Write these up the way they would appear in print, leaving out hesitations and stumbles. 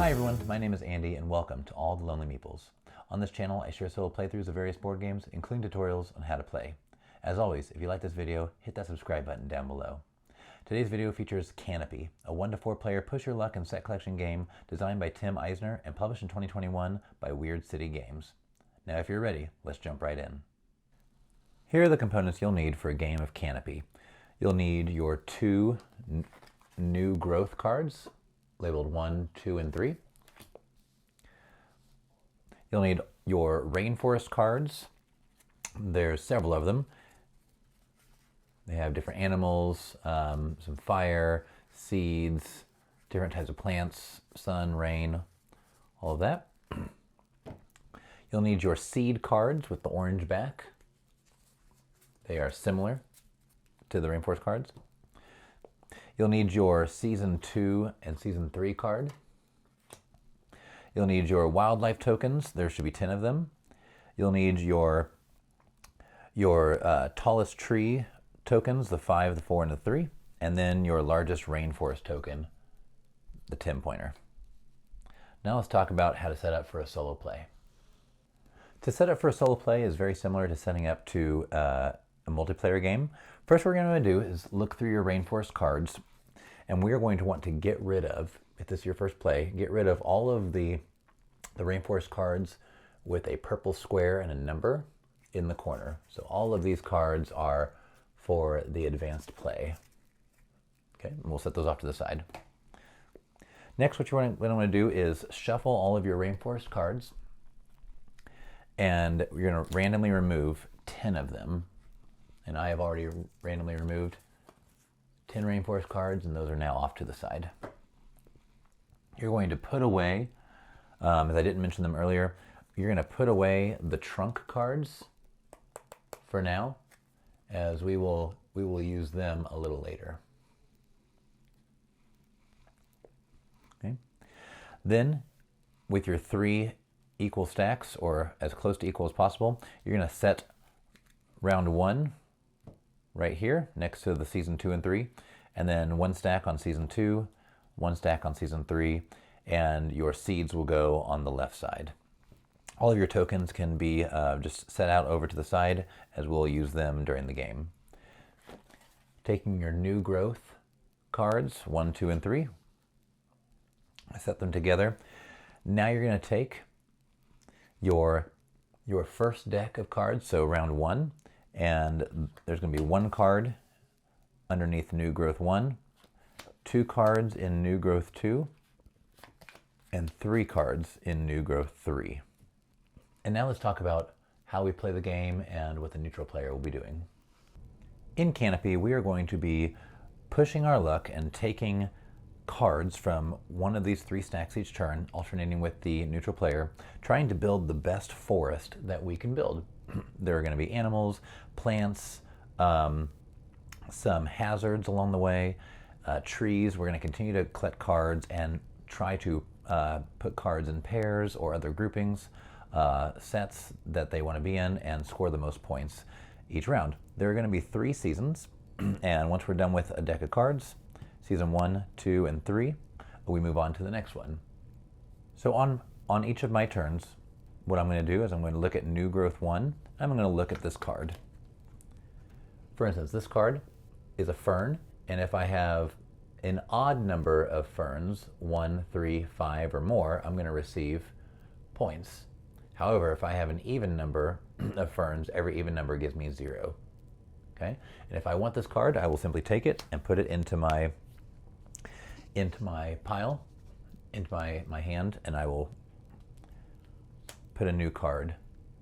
Hi everyone, my name is Andy and welcome to All the Lonely Meeples. On this channel, I share solo playthroughs of various board games, including tutorials on how to play. As always, if you like this video, hit that subscribe button down below. Today's video features Canopy, a 1 to 4 player push your luck and set collection game designed by Tim Eisner and published in 2021 by Weird City Games. Now if you're ready, let's jump right in. Here are the components you'll need for a game of Canopy. You'll need your 2 new growth cards, labeled 1, 2, and 3. You'll need your rainforest cards. There's several of them. They have different animals, some fire, seeds, different types of plants, sun, rain, all of that. You'll need your seed cards with the orange back. They are similar to the rainforest cards. You'll need your Season 2 and Season 3 card. You'll need your wildlife tokens. There should be 10 of them. You'll need your tallest tree tokens, the 5, the 4, and the 3. And then your largest rainforest token, the 10-pointer. Now let's talk about how to set up for a solo play. To set up for a solo play is very similar to setting up to a multiplayer game. First, what we're going to do is look through your rainforest cards, and we are going to want to get rid of, if this is your first play, get rid of all of the rainforest cards with a purple square and a number in the corner. So all of these cards are for the advanced play. Okay, and we'll set those off to the side. Next, what I want to do is shuffle all of your rainforest cards, and you're going to randomly remove 10 of them. And I have already randomly removed 10 rainforest cards, and those are now off to the side. You're going to put away, as I didn't mention them earlier, you're going to put away the trunk cards for now, as we will use them a little later. Okay. Then, with your 3 equal stacks, or as close to equal as possible, you're going to set round 1 right here next to the Season 2 and 3, and then 1 stack on Season 2, 1 stack on Season 3, and your seeds will go on the left side. All of your tokens can be just set out over to the side, as we'll use them during the game. Taking your new growth cards, 1, 2, and 3, set them together. Now you're going to take your first deck of cards, so round 1, and there's going to be 1 card underneath New Growth 1, 2 cards in New Growth 2, and 3 cards in New Growth 3. And now let's talk about how we play the game and what the neutral player will be doing. In Canopy, we are going to be pushing our luck and taking cards from one of these 3 stacks each turn, alternating with the neutral player, trying to build the best forest that we can build. There are going to be animals, plants, some hazards along the way, trees. We're going to continue to collect cards and try to put cards in pairs or other groupings, sets that they want to be in, and score the most points each round. There are going to be 3 seasons, and once we're done with a deck of cards, Season 1, 2, and 3, we move on to the next one. So on each of my turns, what I'm going to do is I'm going to look at New Growth 1. I'm going to look at this card. For instance, this card is a fern, and if I have an odd number of ferns, 1, 3, 5, or more, I'm going to receive points. However, if I have an even number of ferns, every even number gives me 0. Okay? And if I want this card, I will simply take it and put it into my pile, into my hand, and I will put a new card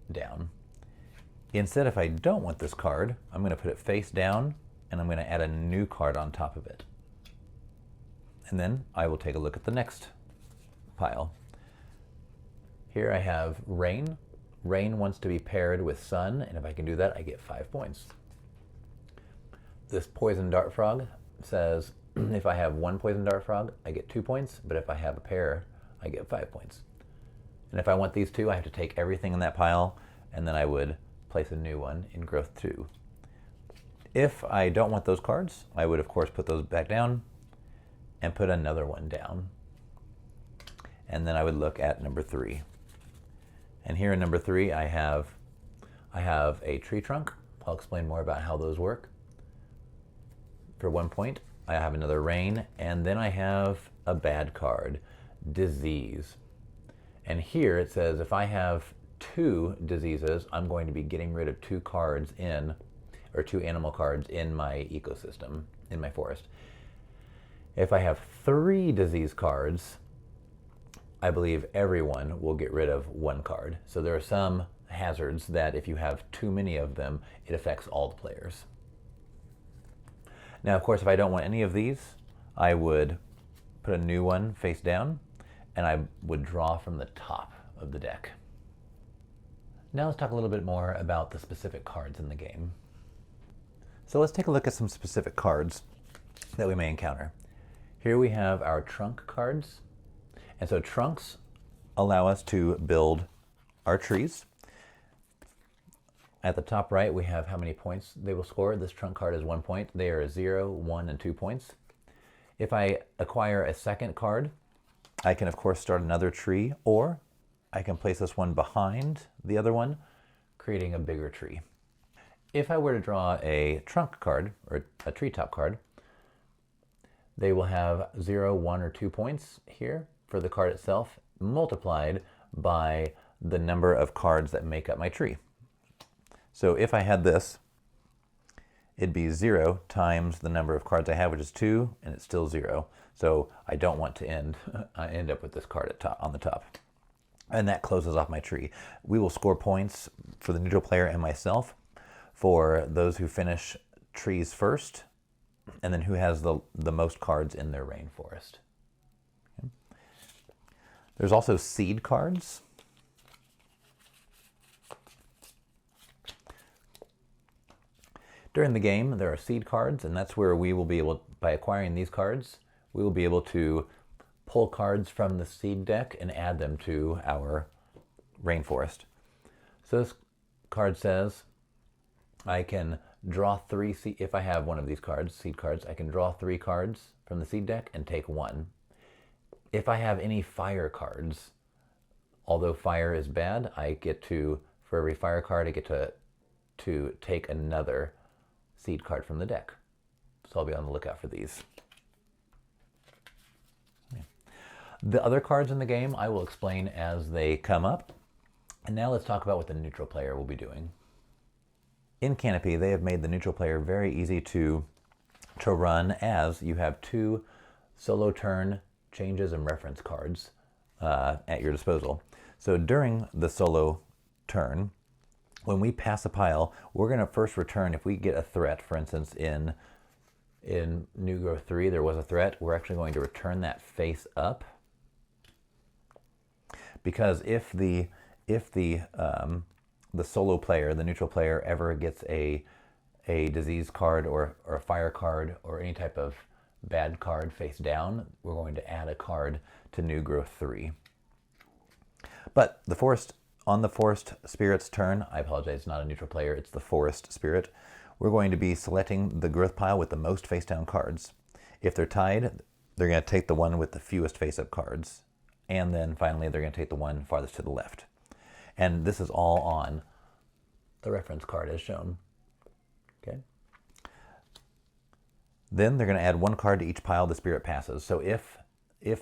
down. Instead, if I don't want this card, I'm going to put it face down, and I'm going to add a new card on top of it. And then I will take a look at the next pile. Here I have rain. Rain wants to be paired with sun, and if I can do that, I get 5 points. This poison dart frog says if I have 1 poison dart frog, I get 2 points, but if I have a pair, I get 5 points. And if I want these 2, I have to take everything in that pile, and then I would place a new one in growth 2. If I don't want those cards, I would of course put those back down and put another one down. and then I would look at number 3. And here in number 3, I have a tree trunk. I'll explain more about how those work. For 1 point, I have another rain, and then I have a bad card, disease. And here it says if I have 2 diseases, I'm going to be getting rid of 2 cards in, or 2 animal cards in my ecosystem, in my forest. If I have 3 disease cards, I believe everyone will get rid of 1 card. So there are some hazards that if you have too many of them, it affects all the players. Now, of course, if I don't want any of these, I would put a new one face down, and I would draw from the top of the deck. Now let's talk a little bit more about the specific cards in the game. So let's take a look at some specific cards that we may encounter. Here we have our trunk cards. And so trunks allow us to build our trees. At the top right, we have how many points they will score. This trunk card is 1 point. They are 0, 1, and 2 points. If I acquire a second card, I can, of course, start another tree, or I can place this one behind the other one, creating a bigger tree. If I were to draw a trunk card, or a treetop card, they will have 0, 1, or 2 points here for the card itself, multiplied by the number of cards that make up my tree. So if I had this, it'd be 0 times the number of cards I have, which is 2, and it's still 0. So I don't want to end up with this card on the top. And that closes off my tree. We will score points for the neutral player and myself for those who finish trees first, and then who has the most cards in their rainforest. Okay. There's also seed cards. During the game, there are seed cards, and that's where we will be able, by acquiring these cards, we will be able to pull cards from the seed deck and add them to our rainforest. So this card says I can draw 3, if I have one of these cards, seed cards, I can draw 3 cards from the seed deck and take 1. If I have any fire cards, although fire is bad, I get to, for every fire card, I get to take another seed card from the deck. So I'll be on the lookout for these. Yeah. The other cards in the game I will explain as they come up. And now let's talk about what the neutral player will be doing. In Canopy, they have made the neutral player very easy to run, as you have 2 solo turn changes and reference cards at your disposal. So during the solo turn, when we pass a pile, we're going to first return, if we get a threat, for instance, in New Growth 3, there was a threat, we're actually going to return that face up. Because if the solo player, the neutral player, ever gets a disease card or a fire card or any type of bad card face down, we're going to add a card to New Growth 3. But on the forest spirit's turn, I apologize, it's not a neutral player, it's the forest spirit, we're going to be selecting the growth pile with the most face down cards. If they're tied, they're going to take the one with the fewest face up cards. And then finally, they're going to take the one farthest to the left. And this is all on the reference card as shown. Okay. Then they're going to add 1 card to each pile the spirit passes. So if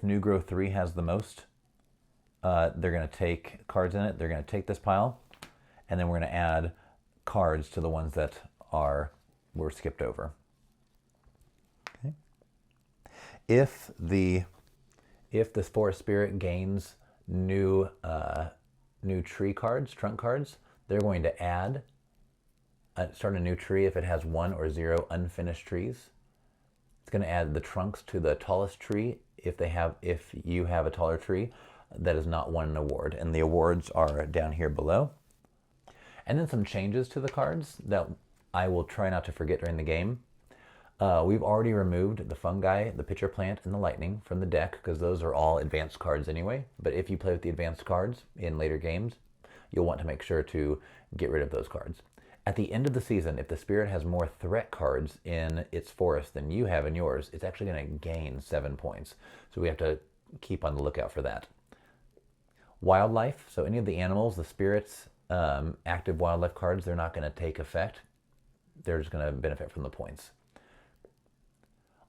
New Growth 3 has the most, they're going to take cards in it. They're going to take this pile, and then we're going to add cards to the ones that were skipped over. Okay. If this forest spirit gains new tree cards, trunk cards, they're going to start a new tree if it has 1 or 0 unfinished trees. It's going to add the trunks to the tallest tree if you have a taller tree that has not won an award. And the awards are down here below. And then some changes to the cards that I will try not to forget during the game. We've already removed the fungi, the pitcher plant, and the lightning from the deck because those are all advanced cards anyway. But if you play with the advanced cards in later games, you'll want to make sure to get rid of those cards. At the end of the season, if the spirit has more threat cards in its forest than you have in yours, it's actually going to gain 7 points. So we have to keep on the lookout for that. Wildlife, so any of the animals, the spirits, active wildlife cards, they're not going to take effect. They're just going to benefit from the points.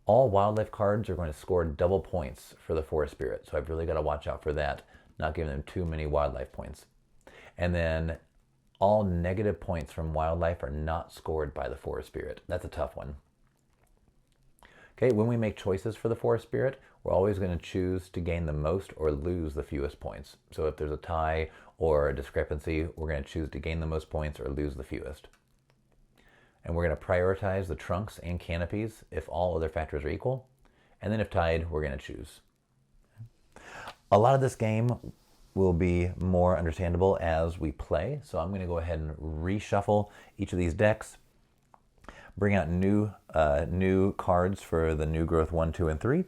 All wildlife cards are going to score double points for the forest spirit, so I've really got to watch out for that, not giving them too many wildlife points. And then all negative points from wildlife are not scored by the forest spirit. That's a tough one. Okay, when we make choices for the forest spirit, we're always going to choose to gain the most or lose the fewest points. So if there's a tie or a discrepancy, we're going to choose to gain the most points or lose the fewest. And we're going to prioritize the trunks and canopies if all other factors are equal. And then if tied, we're going to choose. A lot of this game will be more understandable as we play. So I'm going to go ahead and reshuffle each of these decks, bring out new cards for the new growth 1, 2, and 3,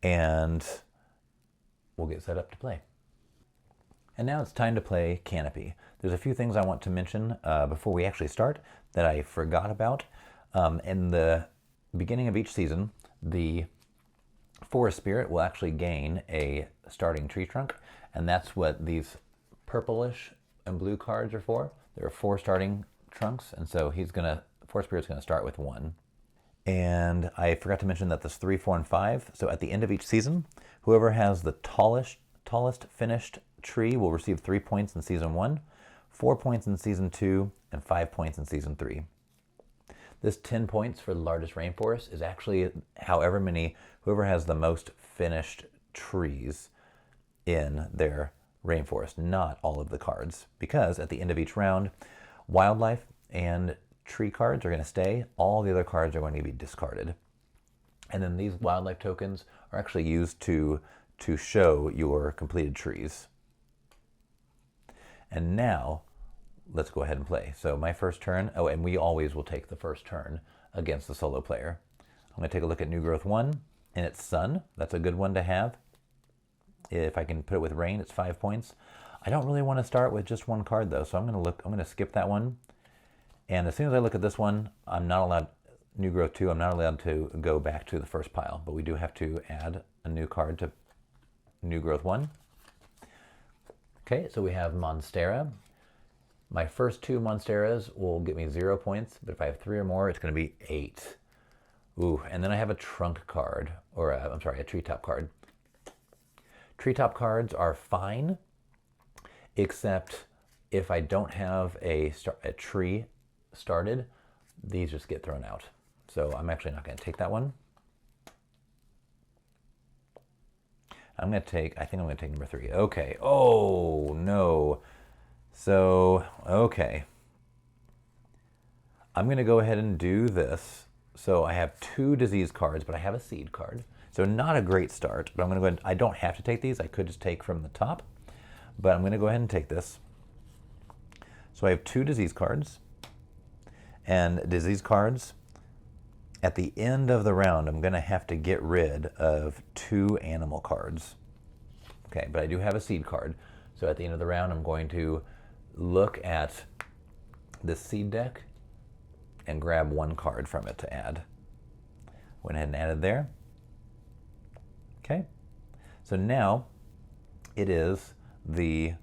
and we'll get set up to play. And now it's time to play Canopy. There's a few things I want to mention before we actually start that I forgot about. In the beginning of each season, the forest spirit will actually gain a starting tree trunk, and that's what these purplish and blue cards are for. There are 4 starting trunks, and so forest spirit's going to start with 1. And I forgot to mention that there's 3, 4, and 5. So at the end of each season, whoever has the tallest finished tree will receive 3 points in season 1, 4 points in season 2, and 5 points in season 3. This 10 points for the largest rainforest is actually whoever has the most finished trees in their rainforest, not all of the cards. Because at the end of each round, wildlife and tree cards are going to stay. All the other cards are going to be discarded. And then these wildlife tokens are actually used to show your completed trees. And now, let's go ahead and play. So my first turn, and we always will take the first turn against the solo player. I'm going to take a look at New Growth 1, and it's Sun. That's a good one to have. If I can put it with Rain, it's 5 points. I don't really want to start with just one card though, so I'm going to skip that one. And as soon as I look at this one, I'm not allowed, New Growth 2, I'm not allowed to go back to the first pile, but we do have to add a new card to New Growth 1. Okay, so we have Monstera. My first 2 Monsteras will get me 0 points, but if I have 3 or more, it's going to be 8. Ooh, and then I have a trunk card, or a treetop card. Treetop cards are fine, except if I don't have a tree started, these just get thrown out. So I'm actually not going to take that one. I think I'm going to take number 3. Okay. Oh, no. So, okay. I'm going to go ahead and do this. So I have 2 disease cards, but I have a seed card. So not a great start, but I'm going to go ahead. I don't have to take these. I could just take from the top, but I'm going to go ahead and take this. So I have 2 disease cards, and disease cards, at the end of the round, I'm going to have to get rid of 2 animal cards. Okay, but I do have a seed card. So at the end of the round, I'm going to look at this seed deck and grab 1 card from it to add. Went ahead and added there. Okay, so now it is the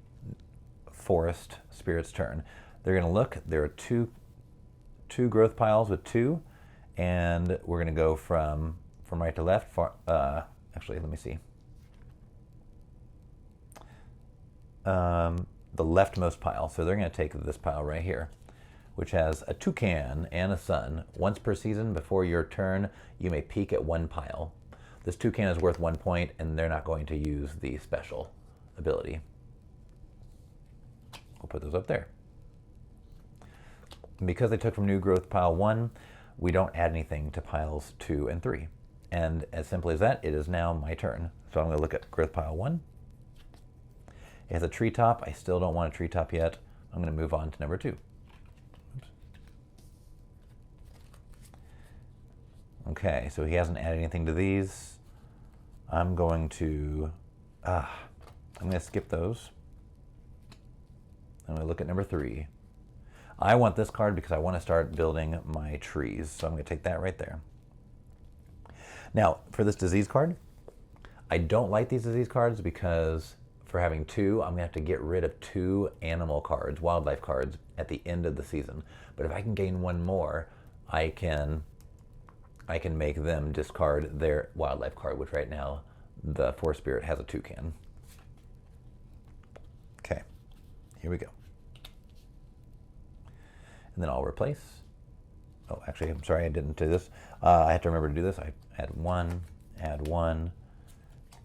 forest spirit's turn. They're going to look. There are two growth piles with 2, and we're going to go from right to left. Actually, let me see. The leftmost pile. So they're going to take this pile right here, which has a toucan and a sun. Once per season, before your turn, you may peek at 1 pile. This toucan is worth 1 point, and they're not going to use the special ability. We'll put those up there. And because they took from new growth pile 1, we don't add anything to piles 2 and 3. And as simple as that, it is now my turn. So I'm going to look at growth pile 1. It has a treetop. I still don't want a treetop yet. I'm going to move on to number 2. Oops. Okay, so he hasn't added anything to these. I'm going to skip those. I'm going to look at number 3. I want this card because I want to start building my trees. So I'm going to take that right there. Now, for this disease card, I don't like these disease cards because for having 2, I'm gonna have to get rid of 2 animal cards, wildlife cards, at the end of the season. But if I can gain 1 more, I can make them discard their wildlife card, which right now the Forest Spirit has a toucan. Okay, here we go. And then I'll replace. Oh, actually, I'm sorry, I didn't do this. I have to remember to do this. I add 1,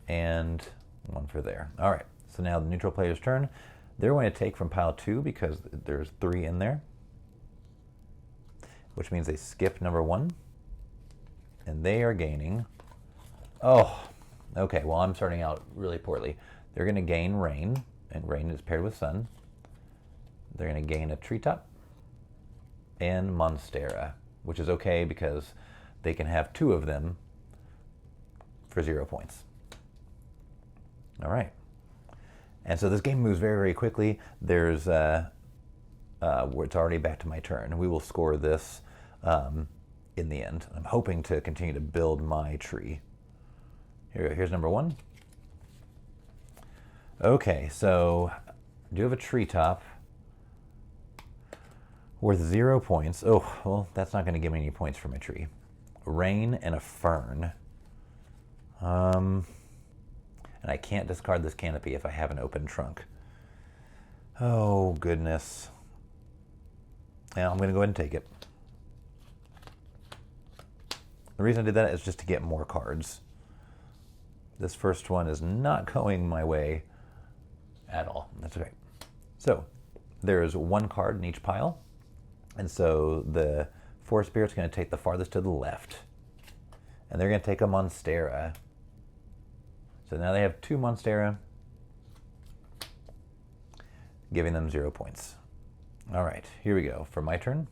and 1 for there. All right, so now the neutral player's turn. They're going to take from pile 2 because there's 3 in there, which means they skip number 1, and they are gaining. Oh, okay, well, I'm starting out really poorly. They're going to gain rain, and rain is paired with sun. They're going to gain a treetop and Monstera, which is okay because they can have 2 of them for 0 points. All right. And so this game moves very, very quickly. There's, it's already back to my turn. We will score this in the end. I'm hoping to continue to build my tree. Here's number 1. Okay, so I do have a treetop worth 0 points. Oh, well, that's not going to give me any points for my tree. Rain and a fern. And I can't discard this canopy if I have an open trunk. Oh, goodness. Yeah, I'm going to go ahead and take it. The reason I did that is just to get more cards. This first one is not going my way at all. That's okay. So there's 1 card in each pile. And so the Forest Spirit's going to take the farthest to the left. And they're going to take a Monstera. So now they have 2 Monstera, giving them 0 points. All right, here we go for my turn.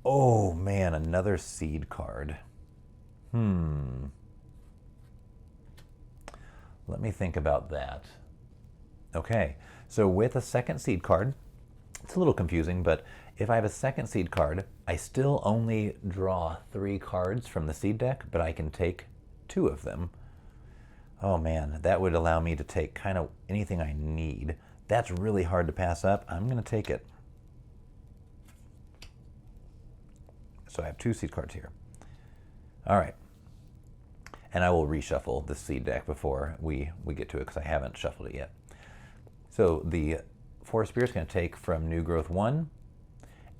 Oh man, another seed card. Let me think about that. Okay, so with a second seed card, it's a little confusing, but if I have a second seed card, I still only draw 3 cards from the seed deck, but I can take 2 of them. Oh man, that would allow me to take kind of anything I need. That's really hard to pass up. I'm going to take it. So I have 2 seed cards here. All right. And I will reshuffle the seed deck before we get to it because I haven't shuffled it yet. So the Forest Spirit's going to take from New Growth 1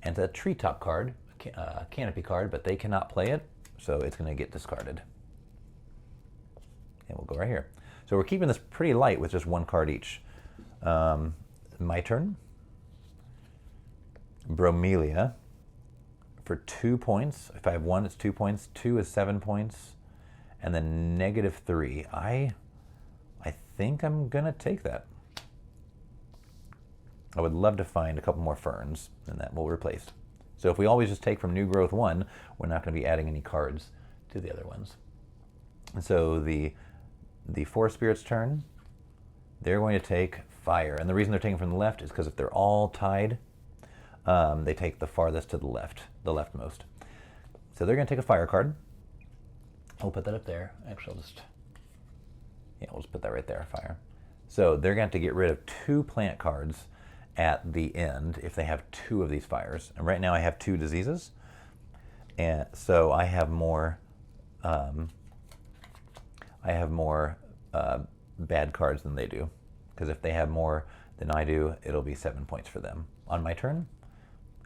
and a treetop card, a canopy card, but they cannot play it, so it's going to get discarded. And we'll go right here. So we're keeping this pretty light with just 1 card each. My turn. Bromelia for 2 points. If I have 1, it's 2 points. 2 is 7 points. And then -3. I think I'm going to take that. I would love to find a couple more ferns, and that will replace. So if we always just take from New Growth 1, we're not going to be adding any cards to the other ones. And so the Forest Spirit's turn, they're going to take fire. And the reason they're taking from the left is because if they're all tied, they take the farthest to the left, the leftmost. So they're going to take a fire card. I'll put that up there. Actually, we'll just put that right there, fire. So they're going to have to get rid of 2 plant cards at the end if they have 2 of these fires. And right now I have 2 diseases. And so I have more bad cards than they do. Because if they have more than I do, it'll be 7 points for them. On my turn,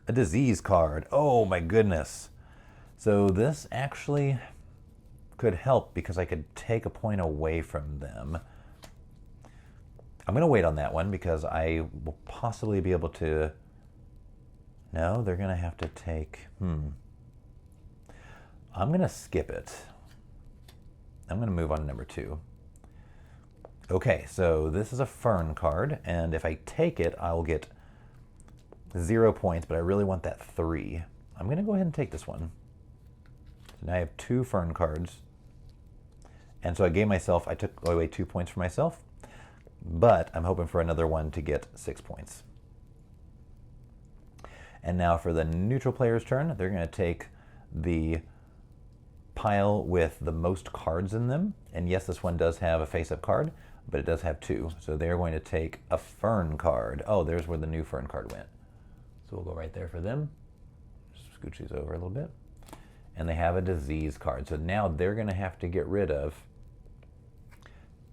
a disease card. Oh my goodness. So this actually could help because I could take a point away from them. I'm going to wait on that one because I will possibly be able to... No, they're going to have to take... I'm going to skip it. I'm going to move on to number 2. Okay, so this is a fern card, and if I take it, I will get 0 points, but I really want that 3. I'm going to go ahead and take this one. So now I have 2 fern cards. And so I took away 2 points for myself, but I'm hoping for another one to get 6 points. And now for the neutral player's turn, they're going to take the pile with the most cards in them. And yes, this one does have a face-up card, but it does have 2. So they're going to take a fern card. Oh, there's where the new fern card went. So we'll go right there for them. Just scooch these over a little bit. And they have a disease card. So now they're going to have to get rid of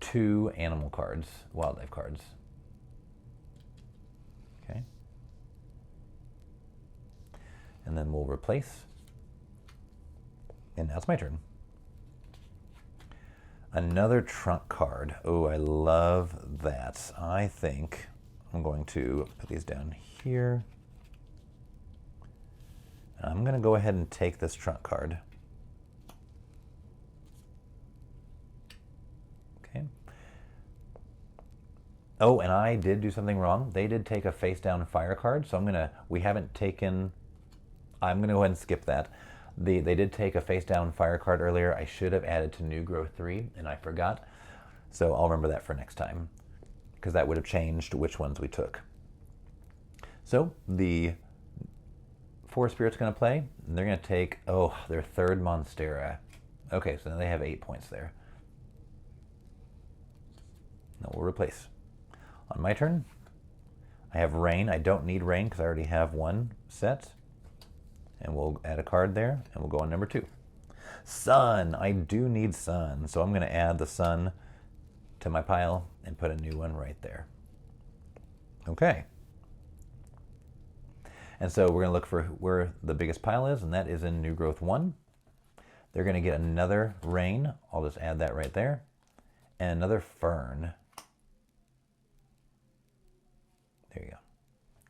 2 animal cards, wildlife cards. Okay. And then we'll replace. And now it's my turn. Another trunk card. Oh, I love that. I think I'm going to put these down here. I'm going to go ahead and take this trunk card. Okay. Oh, and I did do something wrong. They did take a face down fire card, so I'm going to go ahead and skip that. They did take a face down fire card earlier. I should have added to New Growth 3, and I forgot. So I'll remember that for next time, because that would have changed which ones we took. So the 4 spirits going to play. And they're going to take, their 3rd Monstera. Okay, so now they have 8 points there. Now we'll replace. On my turn, I have Rain. I don't need Rain because I already have 1 set. And we'll add a card there, and we'll go on number 2. Sun. I do need Sun, so I'm going to add the Sun to my pile and put a new one right there. Okay. And so we're going to look for where the biggest pile is, and that is in New Growth 1. They're going to get another Rain. I'll just add that right there. And another Fern. There you go.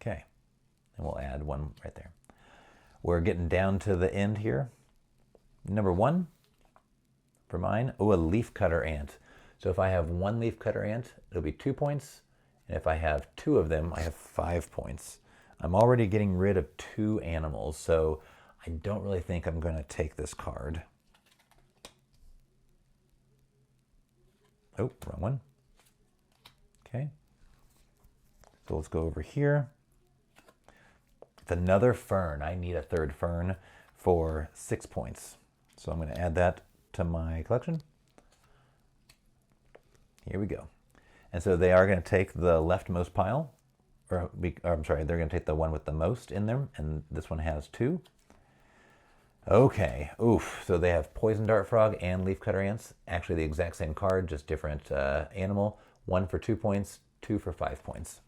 Okay. And we'll add 1 right there. We're getting down to the end here. Number 1 for mine. Oh, a leafcutter ant. So if I have 1 leafcutter ant, it'll be 2 points. And if I have 2 of them, I have 5 points. I'm already getting rid of 2 animals, so I don't really think I'm going to take this card. Oh, wrong one. Okay. So let's go over here. It's another Fern. I need a 3rd Fern for 6 points. So I'm going to add that to my collection. Here we go. And so they are going to take the leftmost pile. Or I'm sorry, they're going to take the one with the most in them. And this one has 2. Okay. Oof. So they have Poison Dart Frog and Leafcutter Ants. Actually the exact same card, just different animal. 1 for 2 points, 2 for 5 points.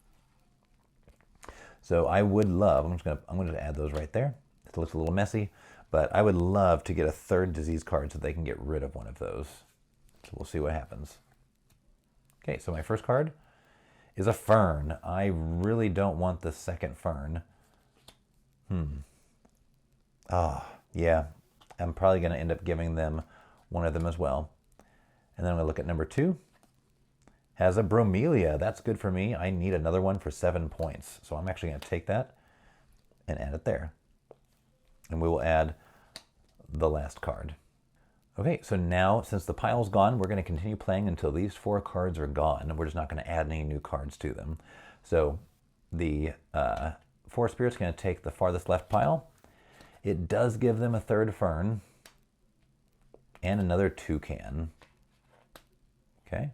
So I would love, I'm going to add those right there. It looks a little messy, but I would love to get a 3rd disease card so they can get rid of one of those. So we'll see what happens. Okay, so my first card is a Fern. I really don't want the 2nd Fern. Yeah, I'm probably going to end up giving them one of them as well. And then I'm going to look at number 2. Has a Bromelia. That's good for me. I need another one for 7 points. So I'm actually going to take that and add it there. And we will add the last card. Okay, so now since the pile's gone, we're going to continue playing until these 4 cards are gone. We're just not going to add any new cards to them. So the 4 spirits are going to take the farthest left pile. It does give them a 3rd Fern and another toucan. Okay.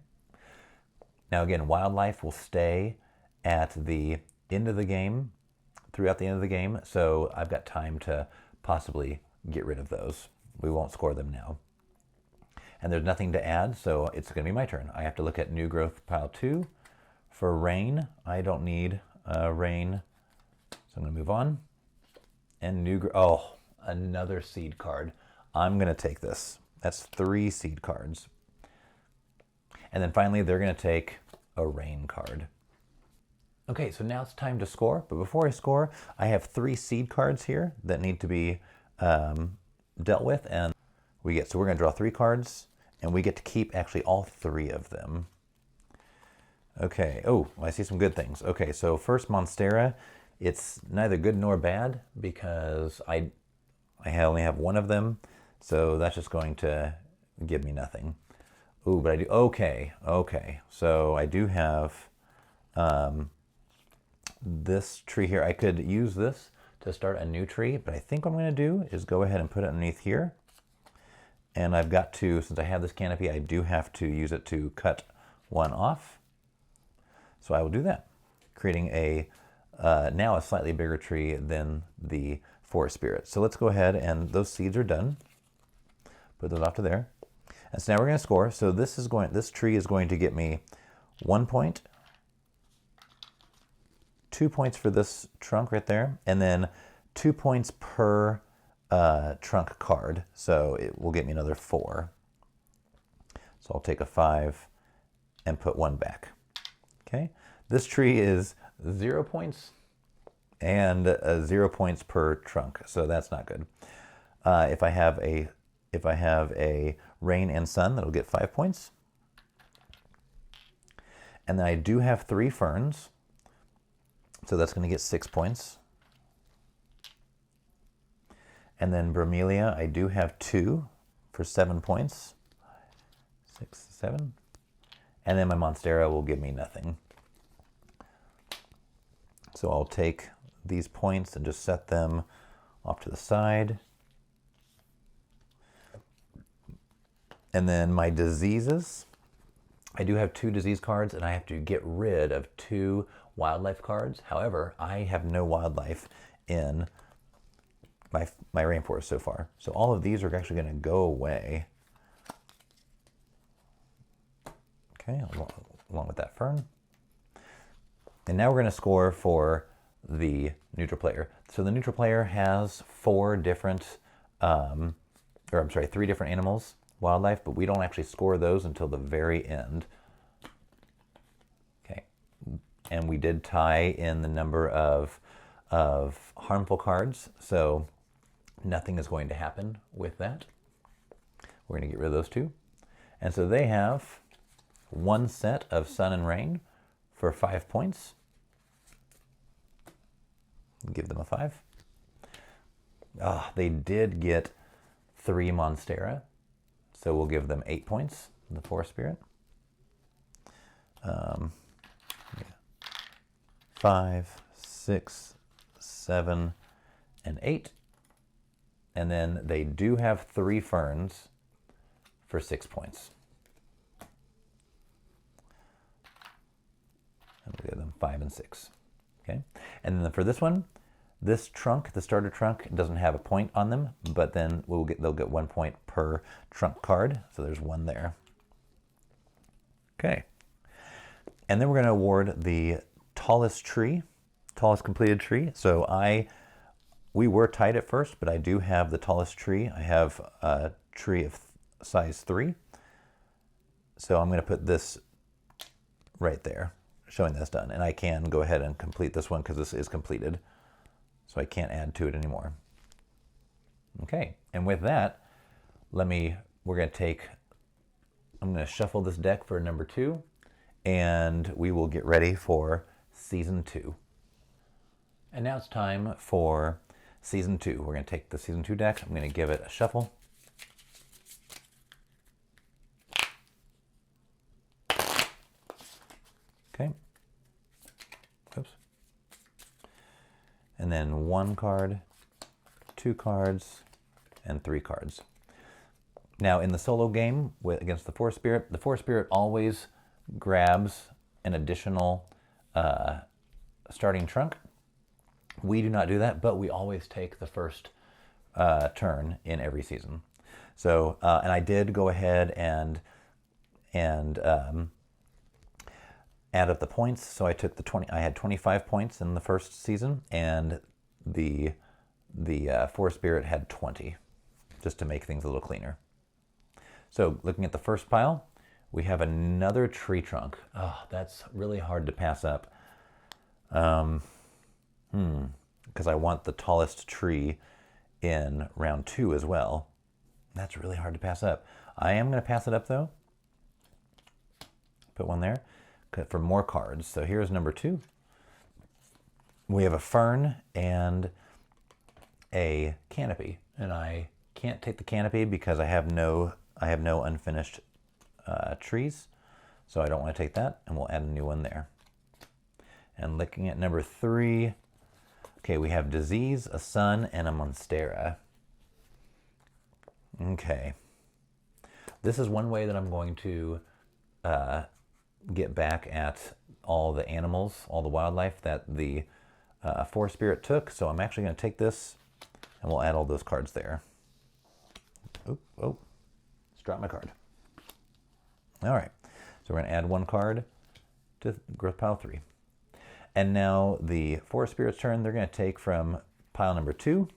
Now again, wildlife will stay at the end of the game, throughout the end of the game, so I've got time to possibly get rid of those. We won't score them now. And there's nothing to add, so it's going to be my turn. I have to look at New Growth Pile 2. For Rain, I don't need Rain, so I'm going to move on. And another seed card. I'm going to take this. That's 3 seed cards. And then finally, they're going to take a Rain card. Okay, so now it's time to score. But before I score, I have 3 seed cards here that need to be dealt with. And we're going to draw 3 cards, and we get to keep actually all 3 of them. Okay, I see some good things. Okay, so first Monstera, it's neither good nor bad because I only have 1 of them. So that's just going to give me nothing. Ooh, but I do, okay. So I do have this tree here. I could use this to start a new tree, but I think what I'm going to do is go ahead and put it underneath here. And I've got to, since I have this canopy, I do have to use it to cut 1 off. So I will do that, creating a now a slightly bigger tree than the forest spirit. So let's go ahead, and those seeds are done. Put those off to there. And so now we're going to score. So this tree is going to get me 1 point, 2 points for this trunk right there, and then 2 points per trunk card. So it will get me another 4. So I'll take a 5 and put 1 back. Okay. This tree is 0 points and 0 points per trunk, so that's not good. If I have a rain and sun, that'll get 5 points. And then I do have 3 ferns, so that's going to get 6 points. And then bromelia, I do have 2 for 7 points. 6, 7. And then my monstera will give me nothing. So I'll take these points and just set them off to the side. And then my diseases, I do have 2 disease cards, and I have to get rid of 2 wildlife cards. However, I have no wildlife in my rainforest so far. So all of these are actually going to go away. Okay, along with that fern. And now we're going to score for the neutral player. So the neutral player has 3 different animals, wildlife, but we don't actually score those until the very end. Okay, and we did tie in the number of harmful cards, so nothing is going to happen with that. We're going to get rid of those 2. And so they have 1 set of sun and rain for 5 points. Give them a 5. They did get 3 monstera, so we'll give them 8 points, the forest spirit. 5, 6, 7, and 8. And then they do have 3 ferns for 6 points. And we'll give them 5 and 6. Okay, and then for this one, this trunk, the starter trunk, doesn't have a point on them, but then they'll get 1 point per trunk card, so there's 1 there. Okay, and then we're going to award the tallest completed tree. So we were tied at first, but I do have the tallest tree. I have a tree of size 3, so I'm going to put this right there, showing this done. And I can go ahead and complete this one because this is completed. So I can't add to it anymore. Okay, and with that, I'm going to shuffle this deck for number 2, and we will get ready for season 2. And now it's time for season 2. We're going to take the season 2 deck. I'm going to give it a shuffle. Okay. Oops. And then 1 card, 2 cards, and 3 cards. Now in the solo game against the Forest Spirit always grabs an additional starting trunk. We do not do that, but we always take the first turn in every season. So, and I did go ahead and add up the points. So I took I had 25 points in the first season, and the Forest Spirit had 20, just to make things a little cleaner. So looking at the first pile, we have another tree trunk. Oh, that's really hard to pass up. Because I want the tallest tree in round 2 as well. That's really hard to pass up. I am going to pass it up though. Put 1 there for more cards. So here's number 2. We have a fern and a canopy, and I can't take the canopy because I have no unfinished trees, so I don't want to take that, and we'll add a new one there. And looking at number 3, okay, we have disease, a sun, and a monstera. Okay, this is one way that I'm going to get back at all the animals, all the wildlife that the forest spirit took. So I'm actually going to take this and we'll add all those cards there. Oh, just dropped my card. All right, so we're going to add one card to growth pile 3. And now the forest spirit's turn, they're going to take from pile number 2,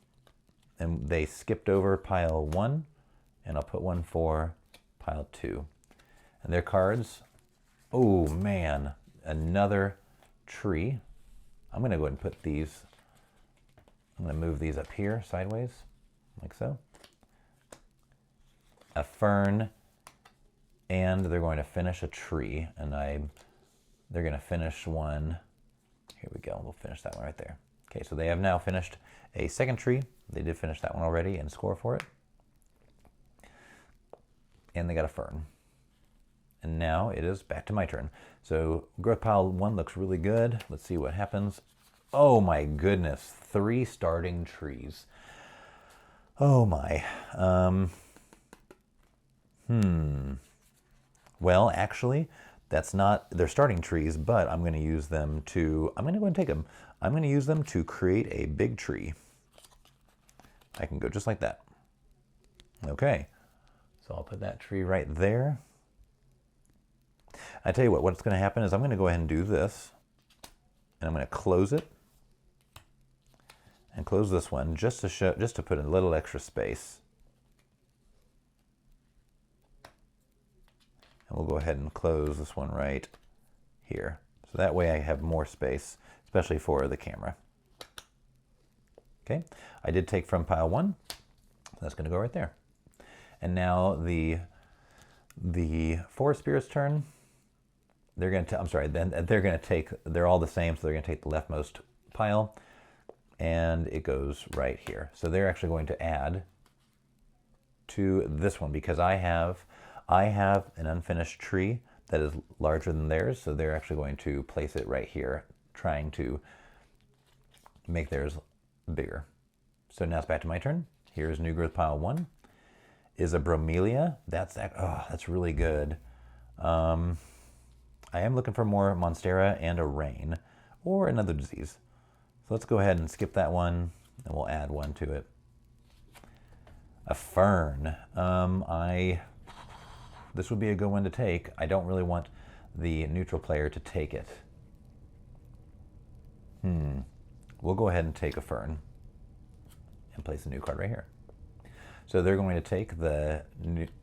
and they skipped over pile 1, and I'll put one for pile 2. And their cards, oh man, another tree. I'm going to go ahead and put these, I'm going to move these up here sideways, like so. A fern, and they're going to finish a tree, and they're going to finish one. Here we go, we'll finish that one right there. Okay, so they have now finished a second tree. They did finish that one already and score for it. And they got a fern. And now it is back to my turn. So growth pile 1 looks really good. Let's see what happens. Oh my goodness, 3 starting trees. Oh my. Well, actually, that's not, they're starting trees, but I'm going to use them to, I'm going to go and take them. I'm going to use them to create a big tree. I can go just like that. Okay, so I'll put that tree right there. I tell you what's going to happen is I'm going to go ahead and do this, and I'm going to close it, and close this one just to show, just to put a little extra space. And we'll go ahead and close this one right here. So that way I have more space, especially for the camera. Okay, I did take from pile 1. That's going to go right there. And now the forest spirit's turn. They're going to, I'm sorry, then they're going to take, they're all the same, so they're going to take the leftmost pile, and it goes right here. So they're actually going to add to this one because I have an unfinished tree that is larger than theirs, so they're actually going to place it right here, trying to make theirs bigger. So now it's back to my turn. Here's new growth pile 1. Is a bromelia. That's really good. I am looking for more monstera and a rain, or another disease. So let's go ahead and skip that one, and we'll add one to it. A fern. This would be a good one to take. I don't really want the neutral player to take it. We'll go ahead and take a fern and place a new card right here. So they're going to take the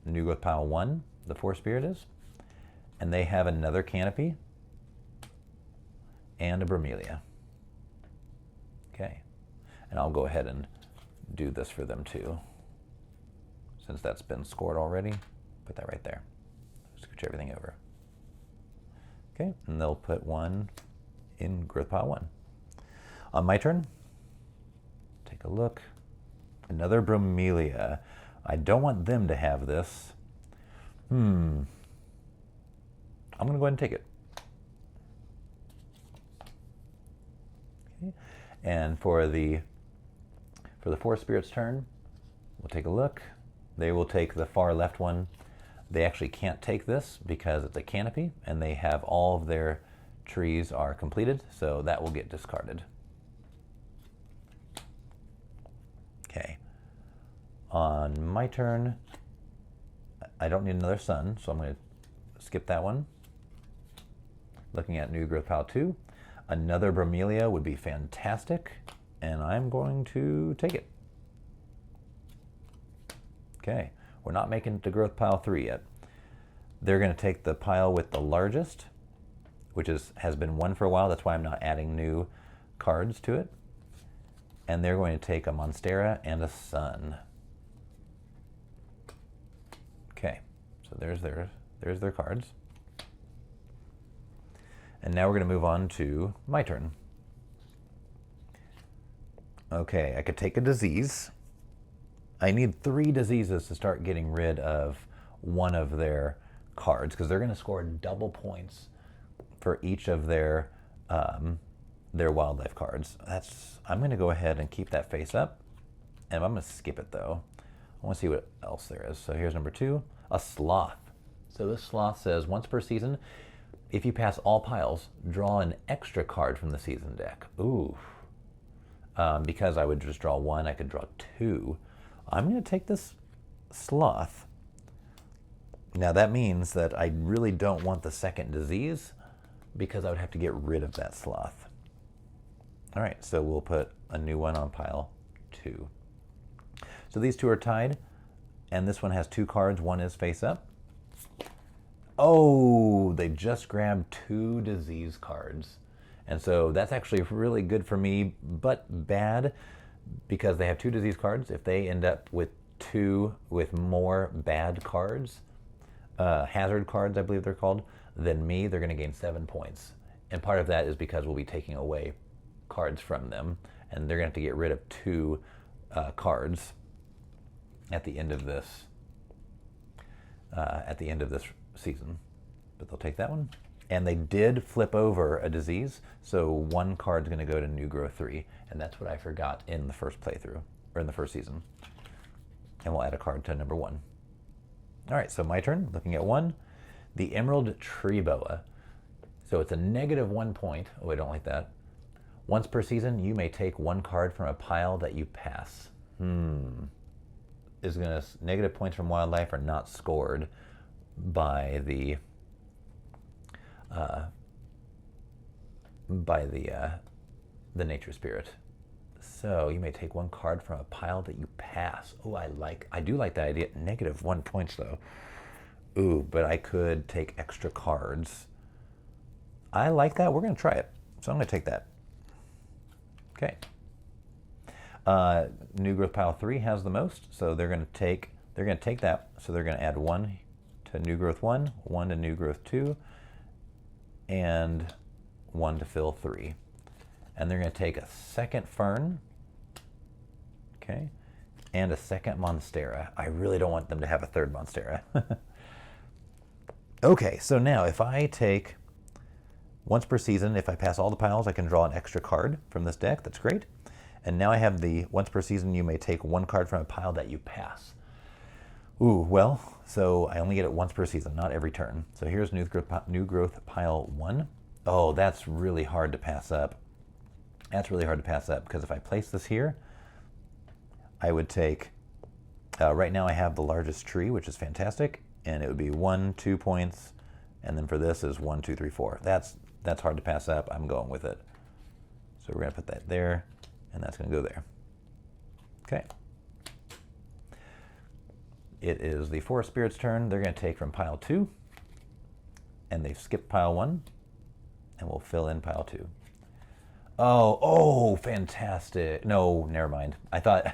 new growth pile 1, the forest spirit is, and they have another canopy and a bromelia. Okay, and I'll go ahead and do this for them too. Since that's been scored already, put that right there. Scooch everything over. Okay, and they'll put one in growth pile 1. On my turn, take a look. Another bromelia. I don't want them to have this. I'm going to go ahead and take it. Okay. And for the forest spirit's turn, we'll take a look. They will take the far left one. They actually can't take this because it's a canopy, and they have all of their trees are completed, so that will get discarded. Okay. On my turn, I don't need another sun, so I'm going to skip that one. Looking at new growth pile 2, another bromelia would be fantastic, and I'm going to take it. Okay, we're not making it to growth pile 3 yet. They're going to take the pile with the largest, which has been 1 for a while. That's why I'm not adding new cards to it. And they're going to take a monstera and a sun. Okay, so there's their cards. And now we're going to move on to my turn. Okay, I could take a disease. I need 3 diseases to start getting rid of one of their cards because they're going to score double points for each of their wildlife cards. I'm going to go ahead and keep that face up, and I'm going to skip it though. I want to see what else there is. So here's number 2, a sloth. So this sloth says once per season, If you pass all piles, draw an extra card from the season deck. Ooh. Because I would just draw one, I could draw two. I'm going to take this sloth. Now that means that I really don't want the second disease because I would have to get rid of that sloth. All right, so we'll put a new one on pile 2. So these two are tied, and this one has 2 cards. One is face up. Oh, they just grabbed 2 disease cards. And so that's actually really good for me, but bad because they have 2 disease cards. If they end up with more bad cards, hazard cards, I believe they're called, than me, they're going to gain 7 points. And part of that is because we'll be taking away cards from them, and they're going to have to get rid of 2 cards at the end of this season. But they'll take that one. And they did flip over a disease, so 1 card's going to go to New Growth 3, and that's what I forgot in the first playthrough, or in the first season. And we'll add a card to number 1. All right, so my turn, looking at 1. The Emerald Tree Boa. So it's a -1 point. Oh, I don't like that. Once per season, you may take 1 card from a pile that you pass. Is going to negative points from wildlife are not scored by the nature spirit. So you may take 1 card from a pile that you pass. Oh, I do like that idea. -1 points though. Ooh, but I could take extra cards. I like that. We're going to try it. So I'm going to take that. Okay. New Growth Pile 3 has the most, so they're going to take that. So they're going to add 1 to New Growth 1, 1 to New Growth 2, and 1 to fill 3. And they're going to take a second Fern, okay, and a second Monstera. I really don't want them to have a third Monstera. Okay, so now if I take, once per season, if I pass all the piles, I can draw an extra card from this deck. That's great. And now I have the once per season, you may take 1 card from a pile that you pass. Ooh, well, so I only get it once per season, not every turn. So here's New Growth Pile 1. Oh, that's really hard to pass up. That's really hard to pass up because if I place this here, I would take, right now I have the largest tree, which is fantastic, and it would be 1, 2 points, and then for this is 1, 2, 3, 4. That's hard to pass up. I'm going with it. So we're going to put that there, and that's going to go there. Okay. It is the Forest Spirit's turn. They're going to take from pile 2, and they've skipped pile 1, and we'll fill in pile 2. Oh, fantastic. No, never mind. I thought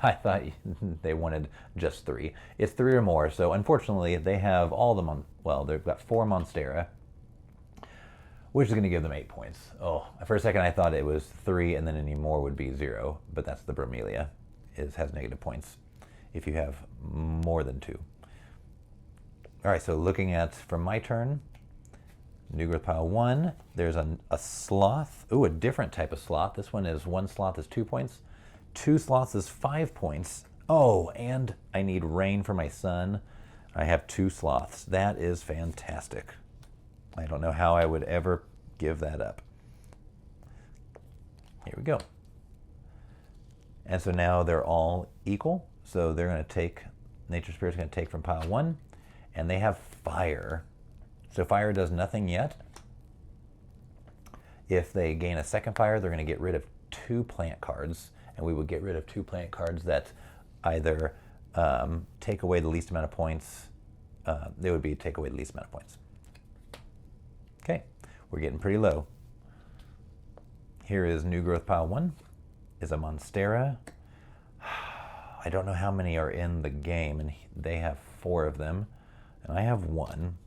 they wanted just 3. It's 3 or more, so unfortunately they have all the, well, they've got 4 Monstera, which is going to give them 8 points. Oh, for a second I thought it was 3 and then any more would be 0, but that's the Bromelia. It has negative points if you have more than 2. All right, so looking at, from my turn, New Growth Pile 1, there's a sloth. Ooh, a different type of sloth. This one is 1 sloth is 2 points. 2 sloths is 5 points. Oh, and I need rain for my son. I have 2 sloths. That is fantastic. I don't know how I would ever give that up. Here we go. And so now they're all equal. So they're going to take, Nature Spirit's going to take from pile 1, and they have fire. So fire does nothing yet. If they gain a second fire, they're going to get rid of 2 plant cards, and we would get rid of 2 plant cards that either take away the least amount of points. They would be take away the least amount of points. Okay, we're getting pretty low. Here is New Growth Pile 1, is a Monstera. I don't know how many are in the game, and they have 4 of them, and I have 1.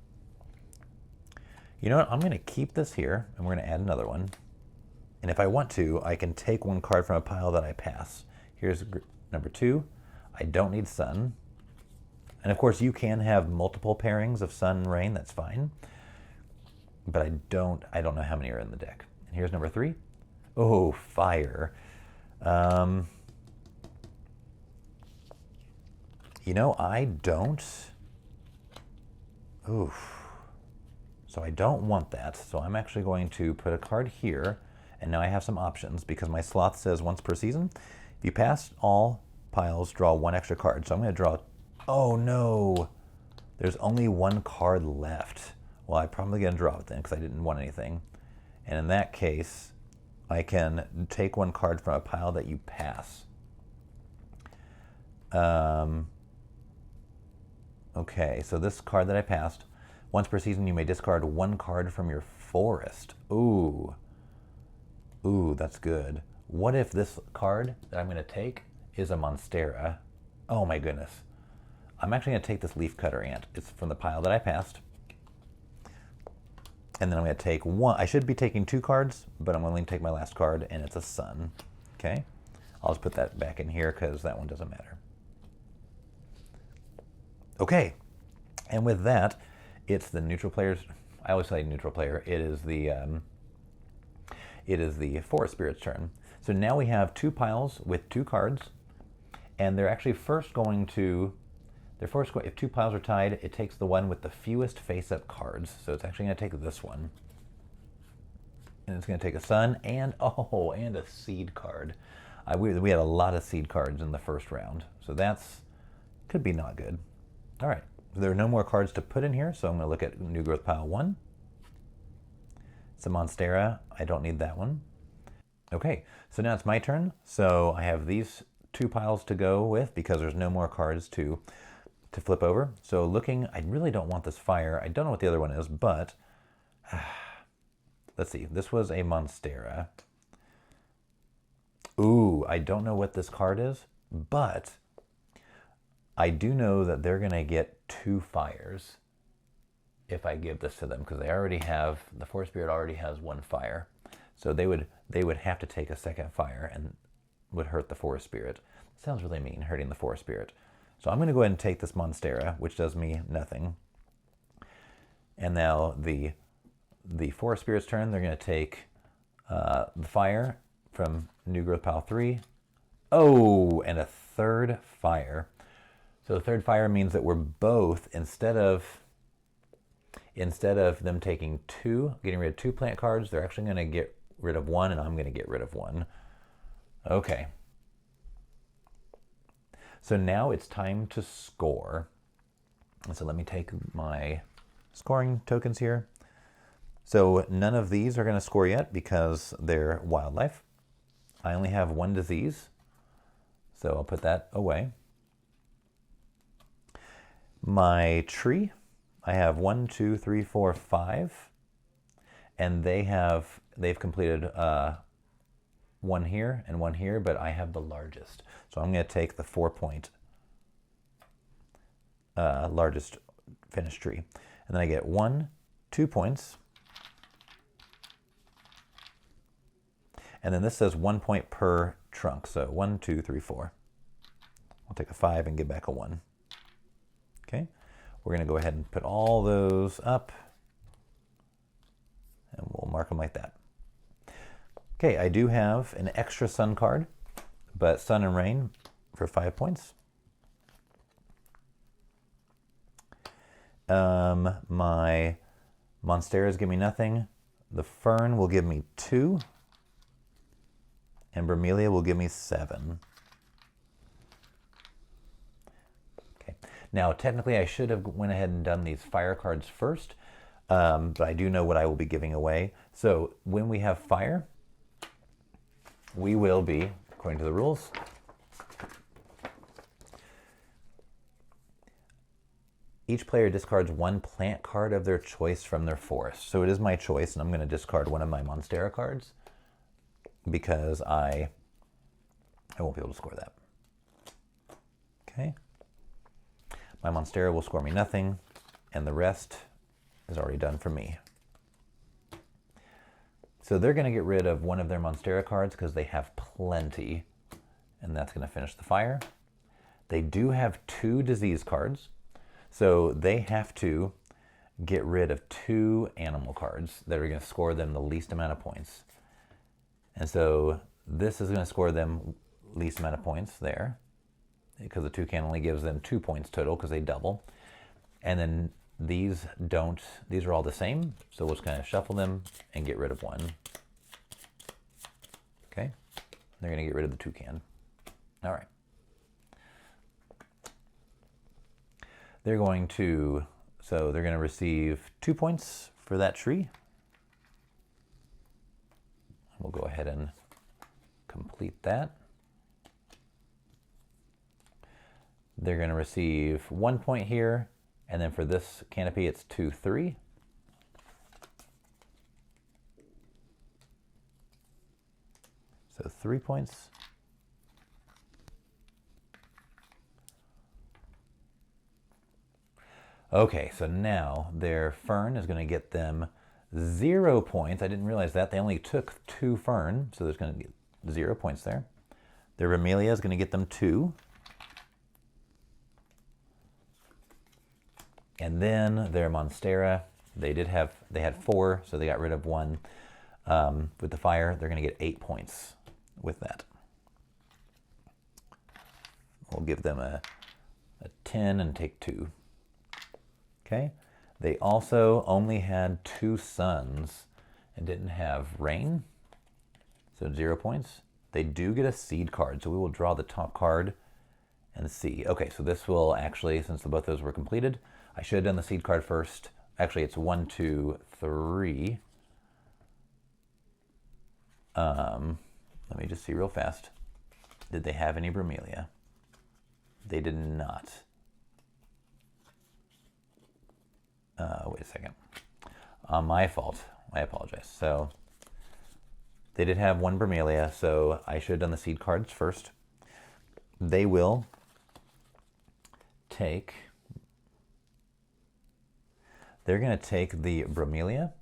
You know what, I'm going to keep this here, and we're going to add another one. And if I want to, I can take 1 card from a pile that I pass. Here's number 2. I don't need sun. And of course, you can have multiple pairings of sun and rain, that's fine. But I don't know how many are in the deck. And here's number 3. Oh, fire. You know, I don't. Oof. So I don't want that. So I'm actually going to put a card here. And now I have some options because my sloth says once per season. If you pass all piles, draw one extra card. So I'm going to draw, oh no, there's only one card left. Well, I'm probably going to draw it then because I didn't want anything. And in that case, I can take one card from a pile that you pass. Okay, so this card that I passed, once per season you may discard one card from your forest. Ooh. Ooh, that's good. What if this card that I'm going to take is a Monstera? Oh my goodness. I'm actually going to take this Leaf Cutter Ant. It's from the pile that I passed. And then I'm going to take one. I should be taking two cards, but I'm only going to take my last card, and it's a Sun. Okay? I'll just put that back in here because that one doesn't matter. Okay. And with that, it's the neutral player's... I always say neutral player. It is the Forest Spirit's turn. So now we have two piles with two cards, and they're actually first going to... if two piles are tied, it takes the one with the fewest face-up cards. So it's actually going to take this one. And it's going to take a Sun and a Seed card. We had a lot of Seed cards in the first round. So that's... could be not good. All right. So there are no more cards to put in here, so I'm going to look at New Growth Pile 1. It's a Monstera. I don't need that one. Okay, so now it's my turn. So I have these two piles to go with because there's no more cards to flip over. So looking, I really don't want this fire. I don't know what the other one is, but let's see. This was a Monstera. Ooh, I don't know what this card is, but I do know that they're going to get two fires if I give this to them because they already have, the Forest Spirit already has one fire. So they would have to take a second fire and would hurt the Forest Spirit. Sounds really mean, hurting the Forest Spirit. So I'm going to go ahead and take this Monstera, which does me nothing. And now the Forest Spirit's turn, they're going to take the fire from New Growth Pile 3. Oh, and a third fire. So the third fire means that we're both, instead of them taking two, getting rid of two plant cards, they're actually going to get rid of one, and I'm going to get rid of one. Okay. So now it's time to score. So let me take my scoring tokens here. So none of these are going to score yet because they're wildlife. I only have one disease, so I'll put that away. My tree, I have 1, 2, 3, 4, 5, and they've completed one here and one here, but I have the largest. So I'm going to take the 4-point largest finished tree. And then I get 1, 2 points. And then this says 1 point per trunk. So 1, 2, 3, 4. I'll take a 5 and give back a 1. Okay. We're going to go ahead and put all those up. And we'll mark them like that. Okay, I do have an extra Sun card, but Sun and Rain for 5 points. My Monsteras give me nothing. The Fern will give me 2. And Bromelia will give me 7. Okay. Now, technically, I should have went ahead and done these fire cards first, but I do know what I will be giving away. So when we have fire, we will be, according to the rules, each player discards one plant card of their choice from their forest. So it is my choice, and I'm going to discard one of my Monstera cards because I won't be able to score that. Okay. My Monstera will score me nothing, and the rest is already done for me. So they're going to get rid of one of their Monstera cards because they have plenty, and that's going to finish the fire. They do have 2 disease cards, so they have to get rid of 2 animal cards that are going to score them the least amount of points. And so this is going to score them least amount of points there, because the toucan only gives them 2 points total because they double. And then these are all the same, so we'll just kind of shuffle them and get rid of one. Okay, they're going to get rid of the toucan. All right. They're going to receive 2 points for that tree. We'll go ahead and complete that. They're going to receive 1 point here, and then for this canopy, it's 2, 3. So 3 points. Okay, so now their fern is going to get them 0 points. I didn't realize that. They only took 2 fern, so there's going to be 0 points there. Their Bromelia is going to get them 2. And then their Monstera, they had 4, so they got rid of 1. With the fire, they're going to get 8 points with that. We'll give them a 10 and take 2. Okay. They also only had 2 suns and didn't have rain, so 0 points. They do get a seed card, so we will draw the top card and see. Okay, so this will actually, since both those were completed, I should have done the seed card first. Actually, it's 1, 2, 3. Let me just see real fast. Did they have any Bromelia? They did not. Wait a second. My fault. I apologize. So they did have 1 Bromelia, so I should have done the seed cards first. They will take... They're going to take the Bromelia,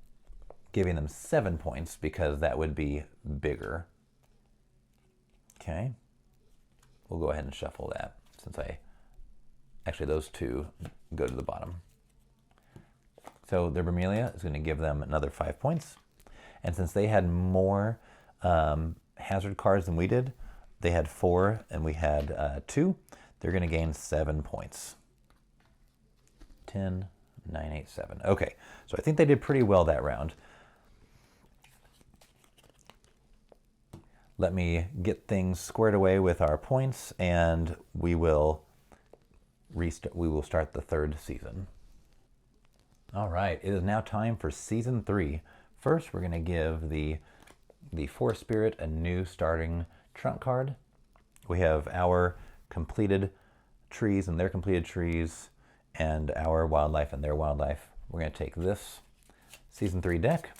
giving them 7 points because that would be bigger. Okay. We'll go ahead and shuffle that since actually those 2 go to the bottom. So their Bromelia is going to give them another 5 points. And since they had more hazard cards than we did, they had 4 and we had 2, they're going to gain 7 points. 10, 9, 8, 7. Okay, so I think they did pretty well that round. Let me get things squared away with our points, and we will start the 3rd season. All right, it is now time for season 3. First, we're going to give the Forest Spirit a new starting trump card. We have our completed trees and their completed trees, and our wildlife and their wildlife. We're going to take this season 3 deck,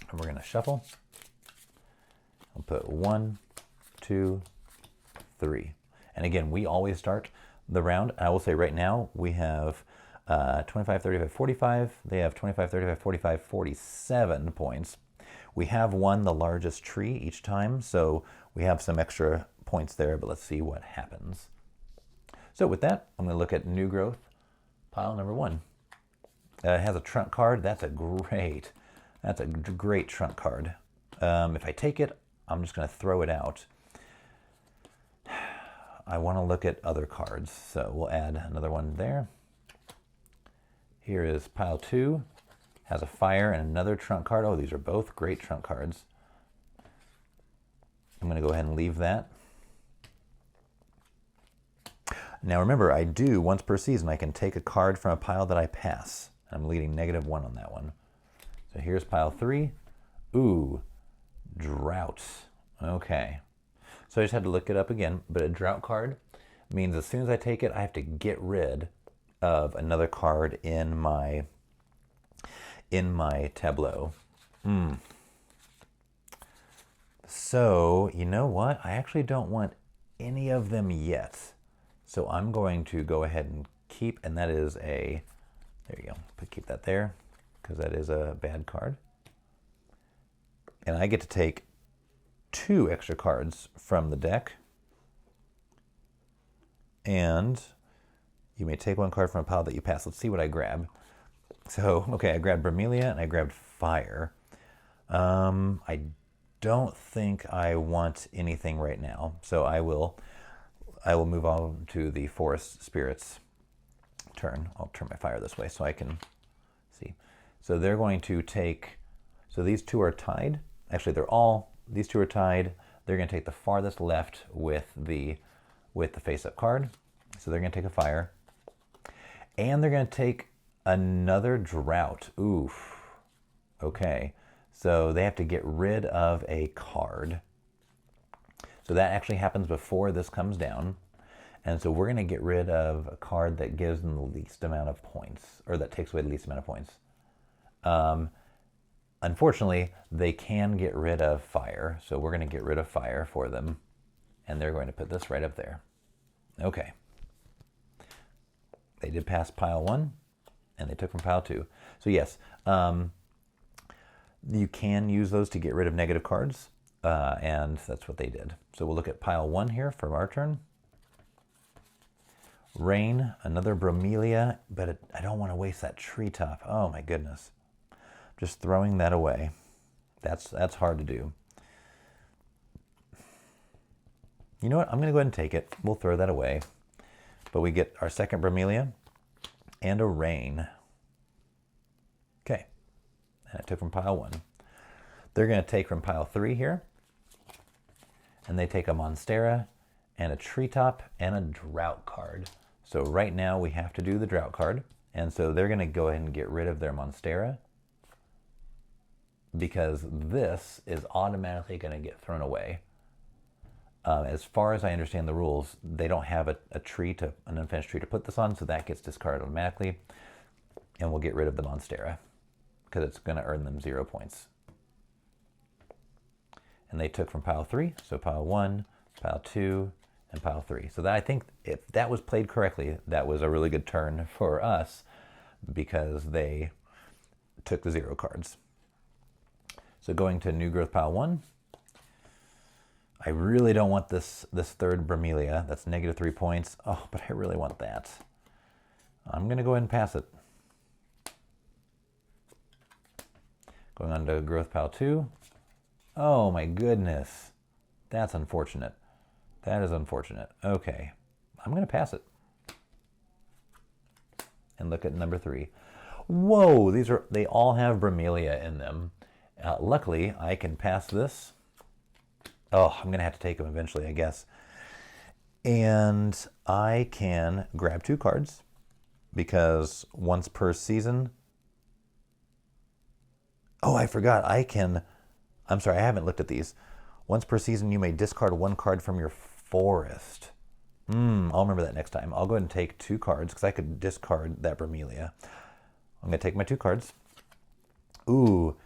and we're going to shuffle. I'll put 1, 2, 3. And again, we always start the round. I will say right now we have 25, 35, 45. They have 25, 35, 45, 47 points. We have won the largest tree each time, so we have some extra points there, but let's see what happens. So with that, I'm going to look at new growth, pile number 1. It has a trunk card. That's a great trunk card. If I take it, I'm just going to throw it out. I want to look at other cards, so we'll add another one there. Here is pile 2, has a fire and another trunk card. Oh, these are both great trunk cards. I'm going to go ahead and leave that. Now remember, I do, once per season, I can take a card from a pile that I pass. I'm leading -1 on that one. So here's pile 3. Ooh, drought. Okay. So I just had to look it up again, but a drought card means as soon as I take it, I have to get rid of another card in my tableau. So, you know what? I actually don't want any of them yet. So I'm going to go ahead and keep, and that is there you go. Keep that there, because that is a bad card. And I get to take 2 extra cards from the deck. And you may take 1 card from a pile that you pass. Let's see what I grab. So, okay, I grabbed Bromelia and I grabbed Fire. I don't think I want anything right now. So I will move on to the Forest Spirits. turn. I'll turn my fire this way so I can see. So they're going to take, so these two are tied. Actually, these two are tied. They're going to take the farthest left with the face-up card. So they're going to take a fire. And they're going to take another drought. Oof. Okay. So they have to get rid of a card. So that actually happens before this comes down. And so we're going to get rid of a card that gives them the least amount of points, or that takes away the least amount of points. Unfortunately, they can get rid of fire. So we're going to get rid of fire for them. And they're going to put this right up there. Okay. They did pass pile 1, and they took from pile 2. So yes, you can use those to get rid of negative cards, and that's what they did. So we'll look at pile 1 here for our turn. Rain, another bromelia, but I don't want to waste that treetop. Oh my goodness. Just throwing that away. That's hard to do. You know what? I'm going to go ahead and take it. We'll throw that away. But we get our second bromelia and a rain. Okay. And I took from pile 1. They're going to take from pile 3 here. And they take a Monstera and a treetop and a drought card. So right now we have to do the drought card. And so they're going to go ahead and get rid of their Monstera, because this is automatically going to get thrown away. As far as I understand the rules, they don't have an unfinished tree to put this on, so that gets discarded automatically. And we'll get rid of the Monstera, because it's going to earn them 0 points. And they took from pile 3, so pile 1, pile 2, and pile 3. So that, I think if that was played correctly, that was a really good turn for us, because they took the 0 cards. So going to new growth pile 1, I really don't want this third bromelia. That's negative 3 points. Oh, but I really want that. I'm going to go ahead and pass it. Going on to growth pile 2. Oh my goodness. That's unfortunate. That is unfortunate. Okay. I'm going to pass it. And look at number 3. Whoa, they all have bromelia in them. Luckily, I can pass this. Oh, I'm going to have to take them eventually, I guess. And I can grab 2 cards, because once per season... Oh, I forgot. I'm sorry, I haven't looked at these. Once per season, you may discard 1 card from your forest. I'll remember that next time. I'll go ahead and take 2 cards, because I could discard that bromelia. I'm going to take my 2 cards. Ooh,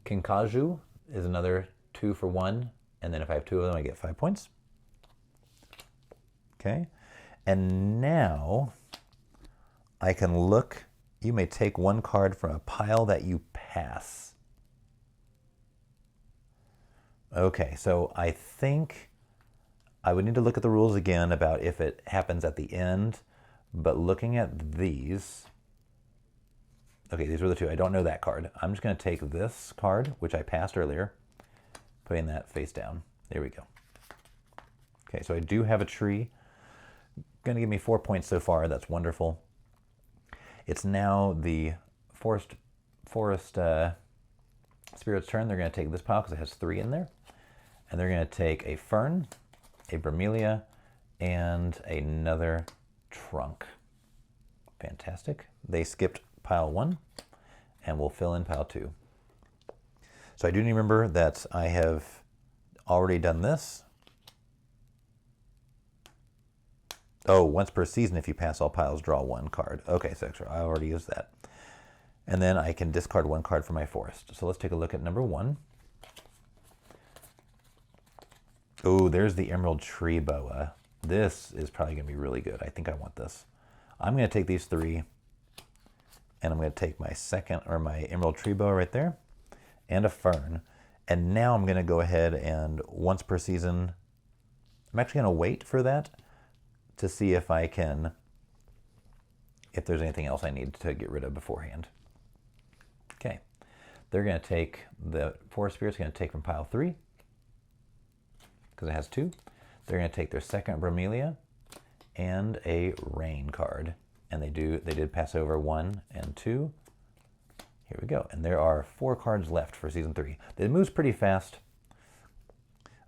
Kinkaju is another 2 for 1. And then if I have 2 of them, I get 5 points. Okay. And now I can look. You may take 1 card from a pile that you pass. Okay, so I think I would need to look at the rules again about if it happens at the end. But looking at these, okay, these were the 2. I don't know that card. I'm just going to take this card, which I passed earlier, putting that face down. There we go. Okay, so I do have a tree. Going to give me 4 points so far. That's wonderful. It's now the forest spirit's turn. They're going to take this pile because it has 3 in there. And they're going to take a fern, a bromelia, and another trunk. Fantastic. They skipped pile 1, and we'll fill in pile 2. So I do remember that I have already done this. Oh, once per season, if you pass all piles, draw 1 card. Okay, so I already used that. And then I can discard 1 card from my forest. So let's take a look at number 1. Oh, there's the emerald tree boa. This is probably going to be really good. I think I want this. I'm going to take these 3, and I'm going to take my emerald tree boa right there, and a fern. And now I'm going to go ahead and once per season, I'm actually going to wait for that to see if there's anything else I need to get rid of beforehand. Okay, they're going to take, the forest spirit's going to take from pile 3, because it has 2. They're going to take their second bromelia and a rain card, and they did pass over 1 and 2. Here we go. And there are 4 cards left for season 3. It moves pretty fast.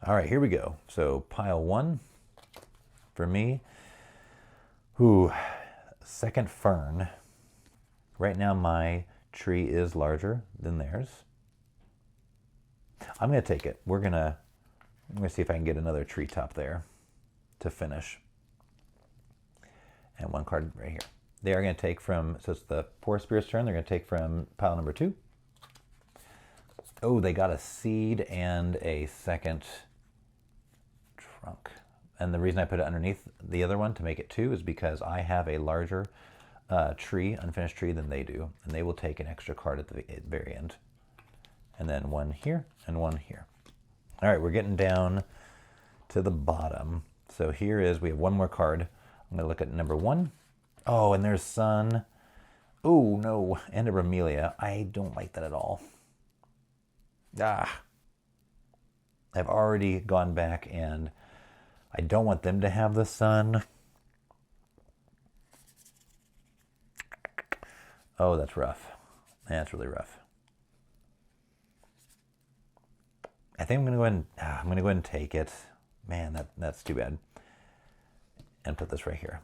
All right, here we go. So pile 1 for me. Ooh, second fern. Right now my tree is larger than theirs. I'm going to take it. I'm going to see if I can get another treetop there to finish. And 1 card right here. They are going to take from, so it's the Forest Spirit's turn, they're going to take from pile number 2. Oh, they got a seed and a second trunk. And the reason I put it underneath the other one to make it 2 is because I have a larger unfinished tree than they do. And they will take an extra card at the very end. And then 1 here and 1 here. All right, we're getting down to the bottom. So here is, we have 1 more card. I'm going to look at number 1. Oh, and there's Sun. Oh, no. And a Bromelia. I don't like that at all. I've already gone back and I don't want them to have the Sun. Oh, that's rough. That's really rough. I think I'm going to go ahead and take it. Man, that's too bad. And put this right here.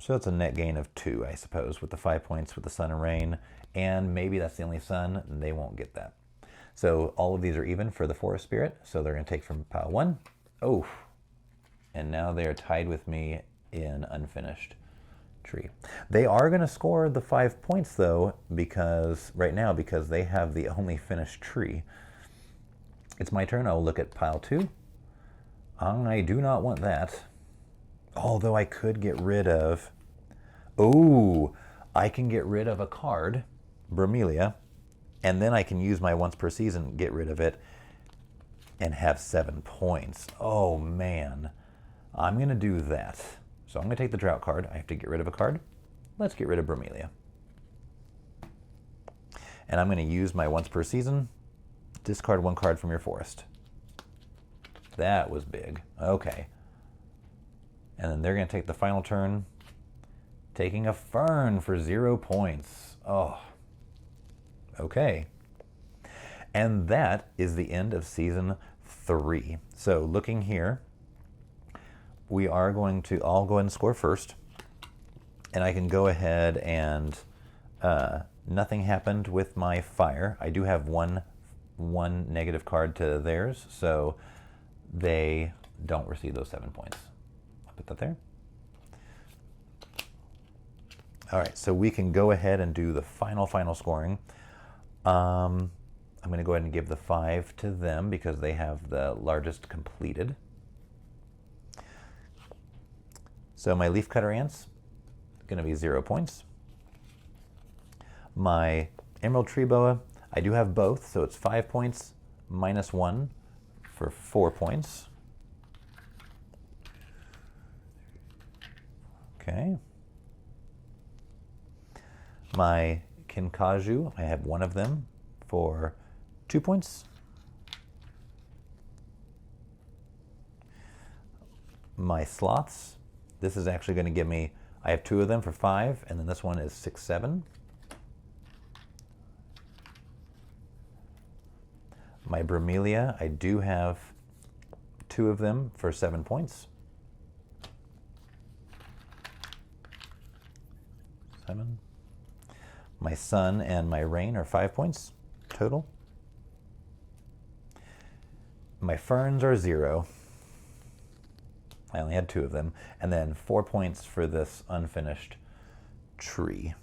So it's a net gain of 2, I suppose, with the 5 points with the Sun and Rain. And maybe that's the only Sun, and they won't get that. So all of these are even for the Forest Spirit. So they're going to take from pile 1. Oh, and now they are tied with me in unfinished tree. They are going to score the 5 points, though, because they have the only finished tree. It's my turn. I'll look at pile 2. I do not want that. Although I could get rid of... Oh, I can get rid of a card, Bromelia, and then I can use my once per season, get rid of it, and have 7 points. Oh, man. I'm going to do that. So I'm going to take the drought card. I have to get rid of a card. Let's get rid of Bromelia. And I'm going to use my once per season. Discard 1 card from your forest. That was big. Okay. And then they're going to take the final turn, taking a fern for 0 points. Oh, okay. And that is the end of season 3. So looking here, we are going to all go ahead and score first. And I can go ahead and nothing happened with my fire. I do have one negative card to theirs, so they don't receive those 7 points. Put that there. All right, so we can go ahead and do the final scoring. I'm going to go ahead and give the 5 to them because they have the largest completed. So my leafcutter ants, going to be 0 points. My emerald tree boa, I do have both, so it's 5 points minus 1 for 4 points. Okay. My kinkaju, I have 1 of them for 2 points. My sloths, this is actually going to give me, I have 2 of them for 5, and then this one is 6, 7. My Bromelia, I do have 2 of them for 7 points. 7. My Sun and my Rain are 5 points total. My ferns are 0. I only had 2 of them. And then 4 points for this unfinished tree.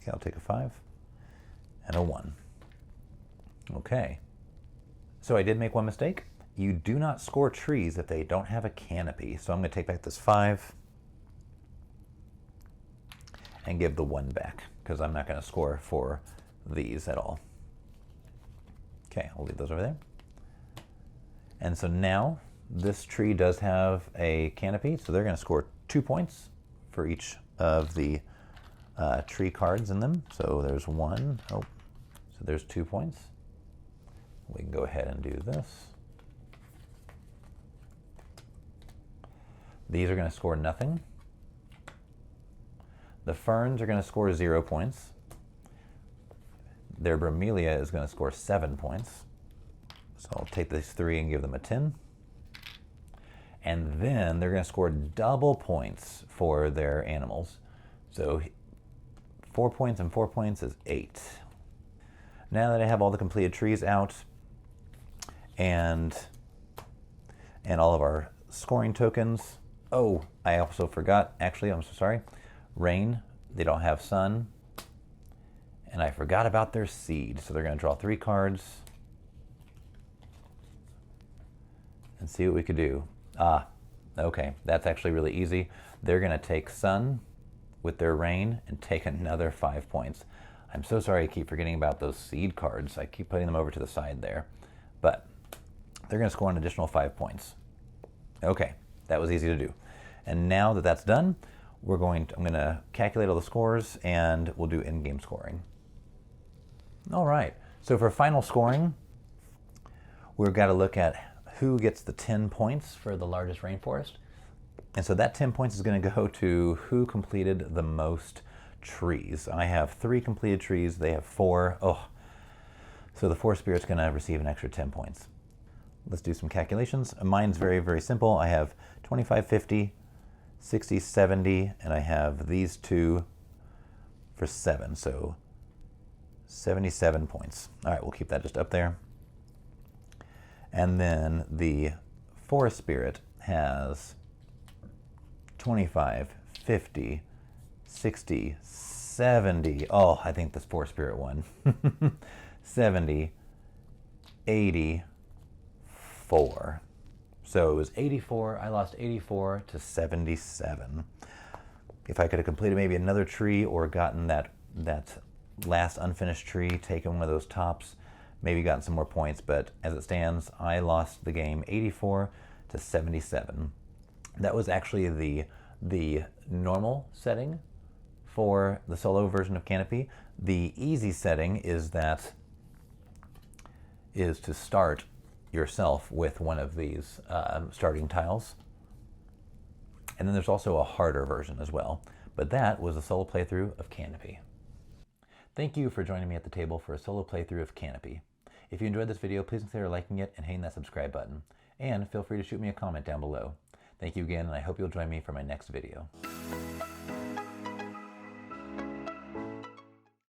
Okay, I'll take a 5 and a 1. Okay. So I did make one mistake. You do not score trees if they don't have a canopy. So I'm going to take back this 5 and give the 1 back because I'm not going to score for these at all. Okay, I'll leave those over there. And so now this tree does have a canopy, so they're going to score 2 points for each of the tree cards in them. So there's 1. Oh, so there's 2 points. We can go ahead and do this. These are going to score nothing. The ferns are going to score 0 points. Their bromelia is going to score 7 points. So I'll take these 3 and give them a 10. And then they're going to score double points for their animals. So 4 points and 4 points is 8. Now that I have all the completed trees out and all of our scoring tokens. Oh, I also forgot, actually, I'm so sorry. Rain, they don't have sun. And I forgot about their seed. So they're going to draw 3 cards and see what we could do. Ah, okay, that's actually really easy. They're going to take sun with their rain and take another 5 points. I'm so sorry I keep forgetting about those seed cards. I keep putting them over to the side there. But they're going to score an additional 5 points. Okay, that was easy to do. And now that that's done, I'm going to calculate all the scores and we'll do in-game scoring. All right, so for final scoring, we've got to look at who gets the 10 points for the largest rainforest. And so that 10 points is going to go to who completed the most trees. I have 3 completed trees. They have 4. Oh, so the forest spirit's going to receive an extra 10 points. Let's do some calculations. Mine's very, very simple. I have 25, 50, 60, 70, and I have these 2 for 7. So 77 points. All right, we'll keep that just up there. And then the forest spirit has 25, 50, 60, 70. Oh, I think this forest spirit won. 70, 84. So it was 84. I lost 84 to 77. If I could have completed maybe another tree or gotten that last unfinished tree, taken one of those tops, maybe gotten some more points, but as it stands, I lost the game 84 to 77. That was actually the normal setting for the solo version of Canopy. The easy setting is to start yourself with one of these starting tiles. And then there's also a harder version as well. But that was a solo playthrough of Canopy. Thank you for joining me at the table for a solo playthrough of Canopy. If you enjoyed this video, please consider liking it and hitting that subscribe button. And feel free to shoot me a comment down below. Thank you again, and I hope you'll join me for my next video.